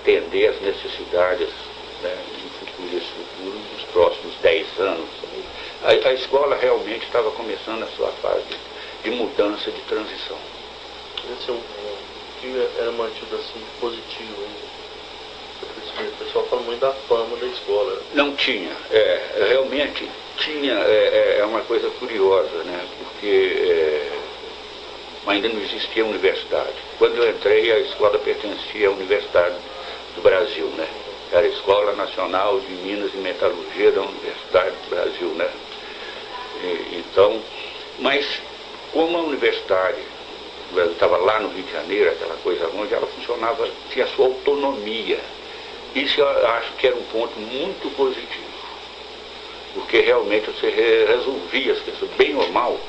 atender às necessidades, né, esse futuro dos próximos 10 anos. A escola realmente estava começando a sua fase de mudança, de transição. Esse é o que era mantido assim positivo ainda. O pessoal fala muito da fama da escola. Não tinha, realmente tinha, é uma coisa curiosa, né? Porque ainda não existia universidade. Quando eu entrei, a escola pertencia à Universidade do Brasil, né? Era a Escola Nacional de Minas e Metalurgia da Universidade do Brasil, né? Então, mas como a universidade estava lá no Rio de Janeiro, aquela coisa onde ela funcionava, tinha sua autonomia. Isso eu acho que era um ponto muito positivo, porque realmente você resolvia as questões, bem ou mal,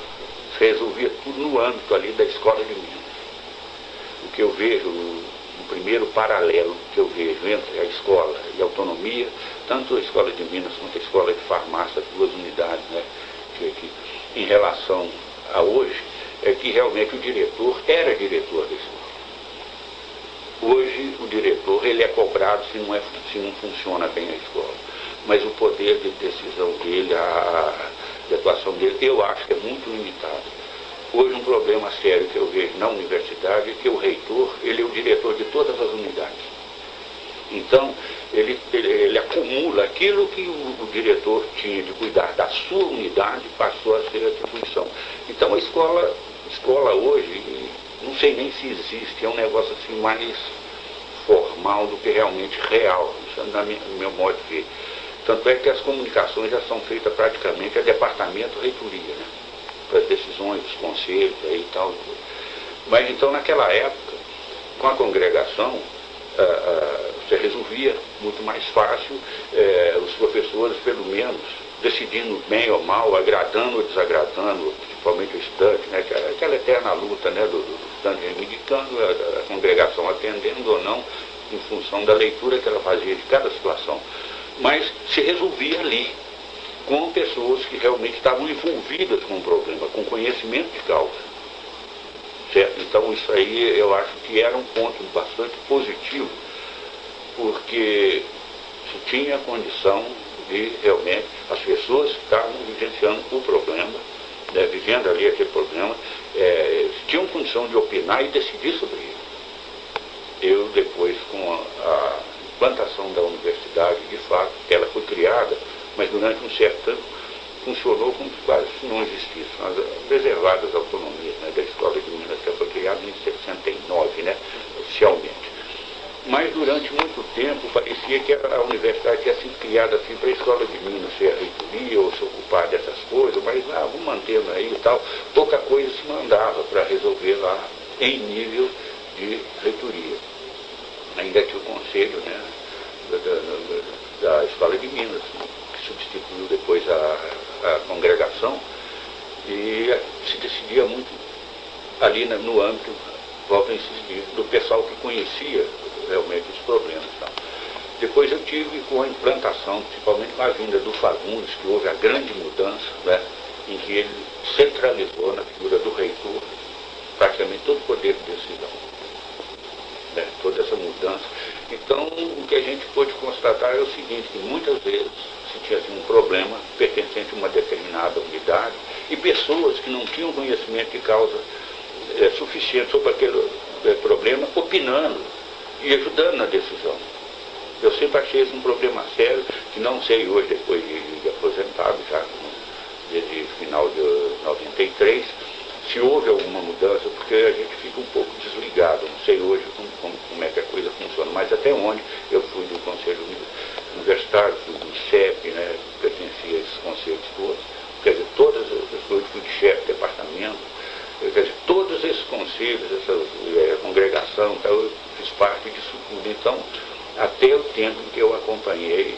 você resolvia tudo no âmbito ali da Escola de Minas. O que eu vejo, o primeiro paralelo que eu vejo entre a escola e a autonomia, tanto a Escola de Minas quanto a Escola de Farmácia, duas unidades, né, que em relação a hoje, é que realmente o diretor era diretor da escola. Hoje o diretor ele é cobrado se não funciona bem a escola. Mas o poder de decisão dele, de atuação dele, eu acho que é muito limitado. Hoje um problema sério que eu vejo na universidade é que o reitor, ele é o diretor de todas as unidades. Então, ele acumula aquilo que o diretor tinha de cuidar da sua unidade, passou a ser atribuição. Então a escola hoje, não sei nem se existe, é um negócio assim mais formal do que realmente real, isso é no meu modo de ver. Tanto é que as comunicações já são feitas praticamente a departamento reitoria, né? Para as decisões dos conselhos aí e tal. Mas então naquela época, com a congregação, você resolvia muito mais fácil, os professores pelo menos decidindo bem ou mal, agradando ou desagradando, principalmente o estudante, né, que é aquela eterna luta, né, do estudante reivindicando, a congregação atendendo ou não, em função da leitura que ela fazia de cada situação. Mas se resolvia ali, com pessoas que realmente estavam envolvidas com o problema, com conhecimento de causa. Certo? Então isso aí eu acho que era um ponto bastante positivo, porque se tinha condição de realmente as pessoas que estavam vivenciando o problema, né, vivendo ali aquele problema, tinham condição de opinar e decidir sobre ele. Eu depois, com a implantação da universidade, de fato, ela foi criada, mas durante um certo tempo funcionou como se quase não existisse, mas preservadas as autonomias, né, da Escola de Minas, que foi criada em 69, né, oficialmente. Mas durante muito tempo parecia que a universidade tinha sido criada assim para a Escola de Minas ser a reitoria ou se ocupar dessas coisas, mas vamos mantendo aí e tal. Pouca coisa se mandava para resolver lá em nível de reitoria. Ainda tinha o conselho, né, da Escola de Minas, que substituiu depois a congregação, e se decidia muito ali no âmbito, volto a insistir, do pessoal que conhecia realmente os problemas. Tá? Depois eu tive com a implantação, principalmente com a vinda do Fagundes, que houve a grande mudança, né, em que ele centralizou na figura do reitor praticamente todo o poder de decisão. Né, toda essa mudança. Então, o que a gente pôde constatar é o seguinte, que muitas vezes se tinha assim, um problema pertencente a uma determinada unidade e pessoas que não tinham conhecimento de causa suficiente sobre aquele problema, opinando e ajudando na decisão. Eu sempre achei isso um problema sério, que não sei hoje, depois de aposentado, já desde final de 93, se houve alguma mudança, porque a gente fica um pouco desligado. Não sei hoje como é que a coisa funciona, mas até onde eu fui do Conselho Universitário, fui do ICEP, né, pertencia a esses conselhos todos, quer dizer, todas as coisas, fui de chefe de departamento, quer dizer, todos esses conselhos, essa congregação, eu fiz parte disso tudo. Então, até o tempo em que eu acompanhei,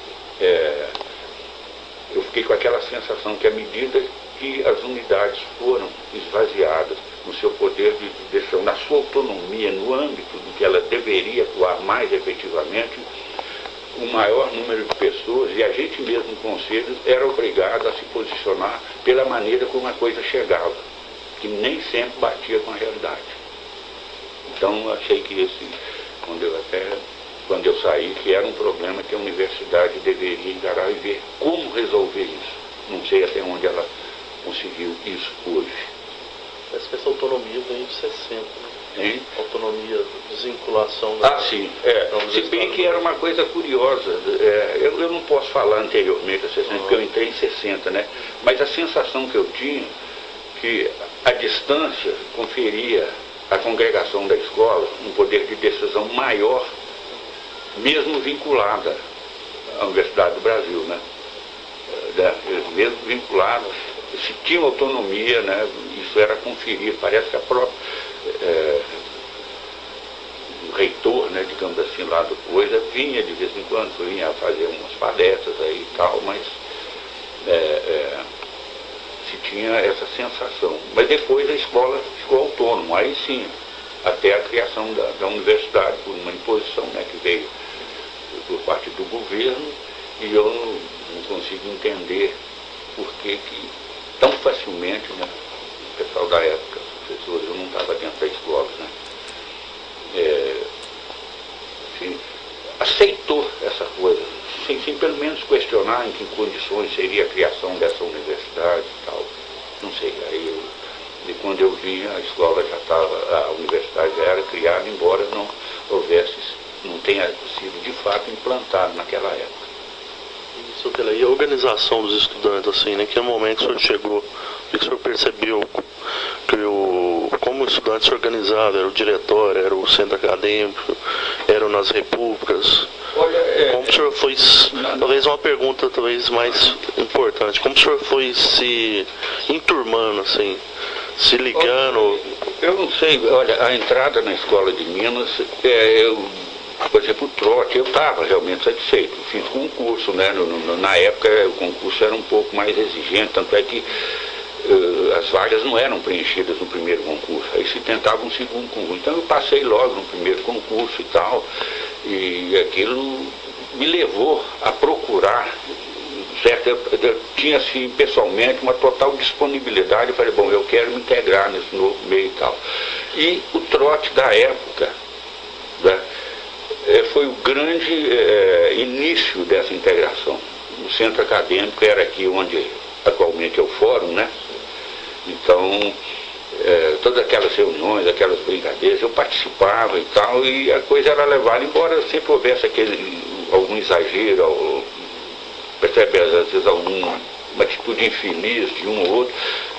eu fiquei com aquela sensação que à medida que as unidades foram esvaziadas no seu poder de decisão, na sua autonomia, no âmbito do que ela deveria atuar mais efetivamente, o maior número de pessoas, e a gente mesmo no conselho, era obrigado a se posicionar pela maneira como a coisa chegava, que nem sempre batia com a realidade. Então, achei que quando eu até quando eu saí, que era um problema que a universidade deveria encarar e ver como resolver isso. Não sei até onde ela conseguiu isso hoje. Parece que essa autonomia vem de 60, né? Hein? Autonomia, desvinculação da... Sim. Se bem que era uma coisa curiosa. Eu não posso falar anteriormente a 60, porque eu entrei em 60, né? Mas a sensação que eu tinha, que a distância conferia à congregação da escola um poder de decisão maior, mesmo vinculada à Universidade do Brasil, né? Mesmo vinculada, se tinha autonomia, né? Isso era conferido. Parece que a própria o reitor, né, digamos assim, lá do coisa, vinha de vez em quando, vinha fazer umas palestras aí e tal, mas se tinha essa sensação. Mas depois a escola ficou autônoma, aí sim, até a criação da universidade, por uma imposição, né, que veio por parte do governo, e eu não consigo entender por que tão facilmente, né, o pessoal da época, os professores, eu não estava dentro da escola, né, aceitou essa coisa, sem pelo menos questionar em que condições seria a criação dessa universidade e tal. Não sei, e quando eu vim, a escola já estava, a universidade já era criada, embora não tenha sido de fato implantado naquela época. E a organização dos estudantes, assim, né? Que no momento que o senhor chegou, o senhor percebeu que como o estudante se organizava, era o diretório, era o centro acadêmico, eram nas repúblicas? Olha, como o senhor foi, talvez uma pergunta talvez mais importante, como o senhor foi se enturmando, assim, se ligando? Eu não sei, olha, a entrada na escola de Minas, por exemplo, o trote, eu estava realmente satisfeito, fiz concurso, né? Na época o concurso era um pouco mais exigente, tanto é que as vagas não eram preenchidas no primeiro concurso, aí se tentava um segundo concurso. Então eu passei logo no primeiro concurso e tal, e aquilo me levou a procurar, certo? Eu tinha assim, pessoalmente uma total disponibilidade, eu falei, bom, eu quero me integrar nesse novo meio e tal. E o trote da época, né, foi o grande início dessa integração. O centro acadêmico era aqui onde atualmente é o fórum, né? Então, todas aquelas reuniões, aquelas brincadeiras, eu participava e tal, e a coisa era levada, embora sempre houvesse algum exagero, percebe, às vezes uma atitude infeliz de um ou outro,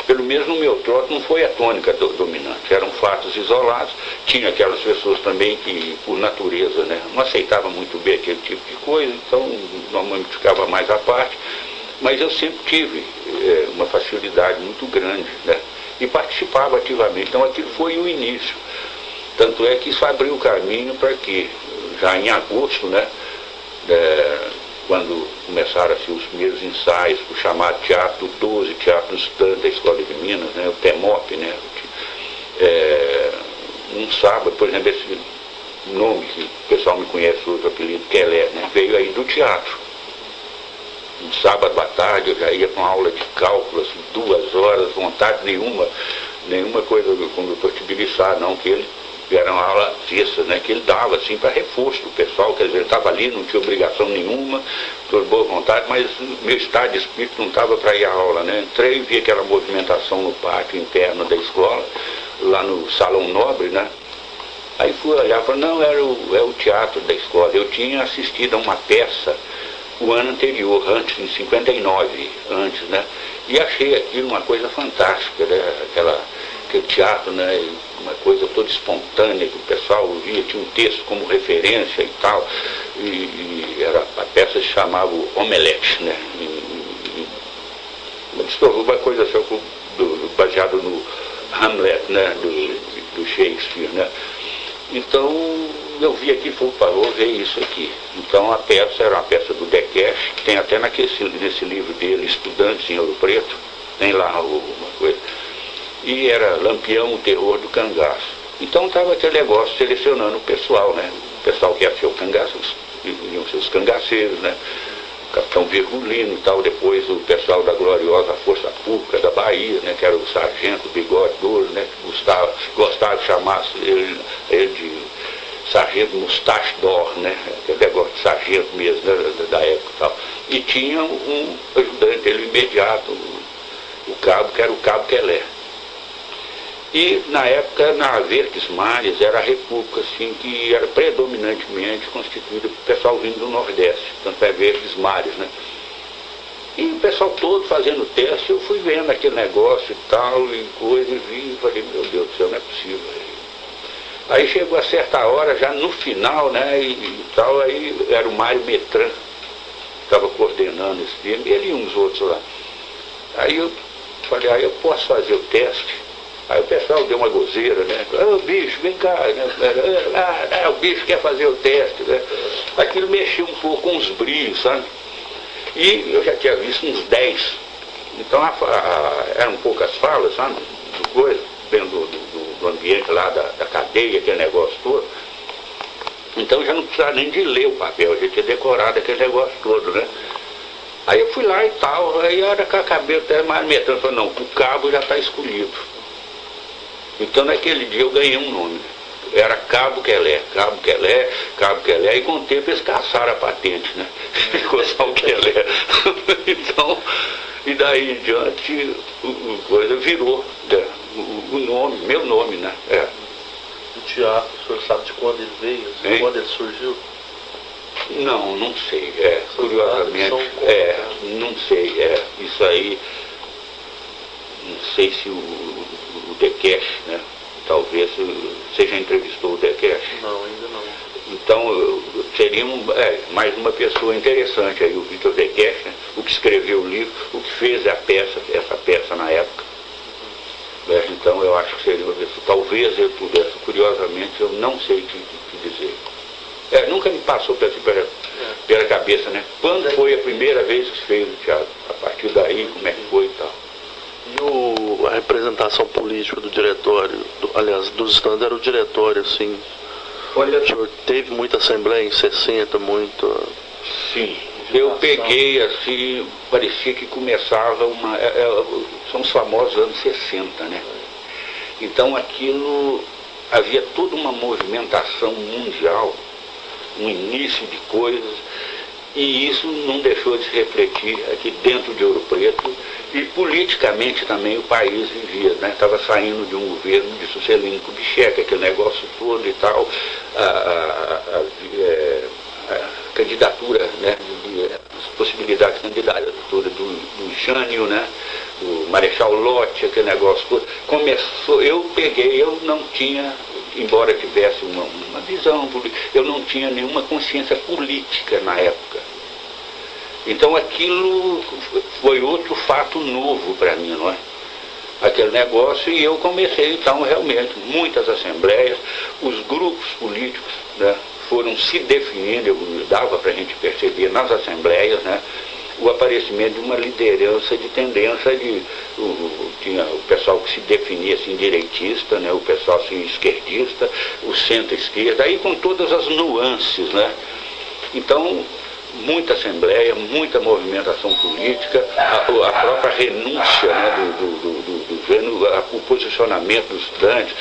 pelo menos no meu trote não foi a tônica dominante, eram fatos isolados. Tinha aquelas pessoas também que, por natureza, né, não aceitavam muito bem aquele tipo de coisa, então normalmente ficava mais à parte, mas eu sempre tive uma facilidade muito grande, né, e participava ativamente, então aquilo foi o início. Tanto é que isso abriu o caminho para que, já em agosto, né, quando começaram-se os primeiros ensaios, o chamado Teatro 12, Teatro dos Estudantes da Escola de Minas, né, o TEMOP, né, um sábado, por exemplo, esse nome que o pessoal me conhece hoje, o apelido Kelé, né, veio aí do teatro. Um sábado à tarde eu já ia com aula de cálculo, assim, 2 horas, vontade nenhuma coisa como o doutor Tibiriçá, não, que ele era uma aula fixa, né, que ele dava assim para reforço do pessoal, quer dizer, ele estava ali, não tinha obrigação nenhuma, por boa vontade, mas meu estado de espírito não estava para ir à aula, né. Entrei e vi aquela movimentação no pátio interno da escola, lá no Salão Nobre, né. Aí fui olhar e falei, não, é o teatro da escola. Eu tinha assistido a uma peça o ano anterior, antes, em 59, antes, né, e achei aquilo uma coisa fantástica, né, aquele teatro, né, uma coisa toda espontânea, que o pessoal via, tinha um texto como referência e tal, e a peça se chamava Omelete, né, uma coisa assim, baseado no Hamlet, né, do Shakespeare, né. Então eu vi aqui, vou ver isso aqui. Então a peça era uma peça do Dekesh, que tem até nesse livro dele, Estudantes em Ouro Preto, tem lá uma coisa. E era Lampião, o Terror do Cangaço. Então estava aquele negócio selecionando o pessoal, né? O pessoal que ia ser o cangaço, iam ser os cangaceiros, né? O Capitão Virgulino e tal, depois o pessoal da gloriosa Força Pública da Bahia, né? Que era o Sargento Bigode Douro, né? Que gostava de chamar ele de sargento Mustache d'Or, né? Aquele negócio de sargento mesmo, né? Da época e tal. E tinha um ajudante dele imediato, o cabo, que era o cabo Quelé. E na época, na Verdes Mares, era a república assim, que era predominantemente constituída por pessoal vindo do Nordeste, tanto é Verdes Mares, né? E o pessoal todo fazendo teste, eu fui vendo aquele negócio e tal, e coisa, e vi, e falei, meu Deus do céu, não é possível. Aí chegou a certa hora, já no final, né, e tal, aí era o Mário Metran, que estava coordenando esse tema, ele e uns outros lá. Aí eu falei, eu posso fazer o teste? Aí o pessoal deu uma gozeira, né? Ô bicho, vem cá, né? O bicho quer fazer o teste, né? Aquilo mexeu um pouco com os brilhos, sabe? E eu já tinha visto uns 10. Então eram poucas falas, sabe? Dentro do ambiente lá da cadeia, aquele negócio todo. Então eu já não precisava nem de ler o papel, eu já tinha decorado aquele negócio todo, né? Aí eu fui lá e tal, aí a hora que eu acabei até mais metendo, falei, não, o cabo já está escolhido. Então naquele dia eu ganhei um nome. Era Cabo Quelé, Cabo Quelé, Cabo Quelé, e com o tempo eles caçaram a patente, né? Ficou só o Quelé. Então, e daí em diante, o coisa virou, né? O nome, meu nome, né? O teatro, o senhor sabe de quando ele veio, de quando ele surgiu? Não sei, curiosamente, não sei, isso aí, não sei se o Dekesh, né? Talvez você já entrevistou o Dekesh. Não, ainda não. Então, seria mais uma pessoa interessante aí, o Vitor Dekesh, né? O que escreveu o livro, o que fez essa peça na época. Então, eu acho que seria uma pessoa, talvez eu pudesse, curiosamente, eu não sei o que dizer. Nunca me passou pela cabeça, né? Quando foi a primeira vez que se fez o teatro? A partir daí, como é que foi e tal? E a representação política do diretório, aliás, dos estudantes era o diretório, assim. Olha, o senhor teve muita assembleia em 60, muito. Sim, eu peguei assim, parecia que começava são os famosos anos 60, né? Então aquilo, havia toda uma movimentação mundial, um início de coisas, e isso não deixou de se refletir aqui dentro de Ouro Preto, e politicamente também o país vivia, né? Estava saindo de um governo de Juscelino Kubitschek, aquele negócio todo e tal, a candidatura, né? As possibilidades de candidatura do Jânio, né? Do Marechal Lott, aquele negócio todo. Começou, eu não tinha, embora tivesse uma visão, eu não tinha nenhuma consciência política na época. Então aquilo foi outro fato novo para mim, não é? Aquele negócio, e eu comecei então realmente, muitas assembleias, os grupos políticos, né, foram se definindo, dava para a gente perceber nas assembleias, né, o aparecimento de uma liderança de tendência tinha o pessoal que se definia assim direitista, né, o pessoal assim esquerdista, o centro-esquerda, aí com todas as nuances, né? Então, muita assembleia, muita movimentação política, a própria renúncia, né, o posicionamento dos estudantes,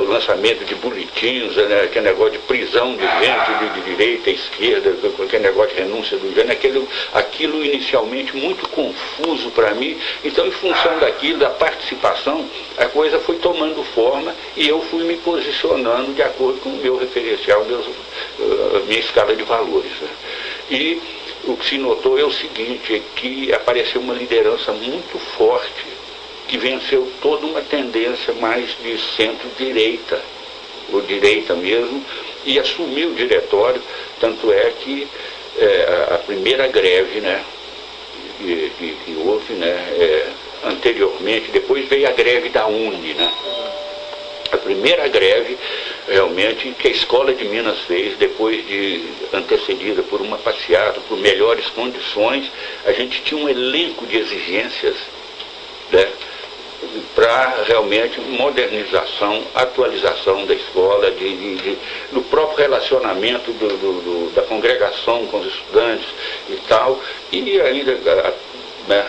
o lançamento de boletins, né, aquele negócio de prisão de gente de direita, esquerda, aquele negócio de renúncia do gênero, aquilo inicialmente muito confuso para mim. Então, em função daquilo, da participação, a coisa foi tomando forma e eu fui me posicionando de acordo com o meu referencial, a minha escala de valores, né? E o que se notou é o seguinte, é que apareceu uma liderança muito forte, que venceu toda uma tendência mais de centro-direita, ou direita mesmo, e assumiu o diretório, tanto é que a primeira greve, né, que houve, né, anteriormente, depois veio a greve da UNE, né? A primeira greve, realmente, que a Escola de Minas fez, depois de antecedida por uma passeata, por melhores condições, a gente tinha um elenco de exigências, né, para realmente modernização, atualização da escola, do próprio relacionamento da congregação com os estudantes e tal, e ainda, né,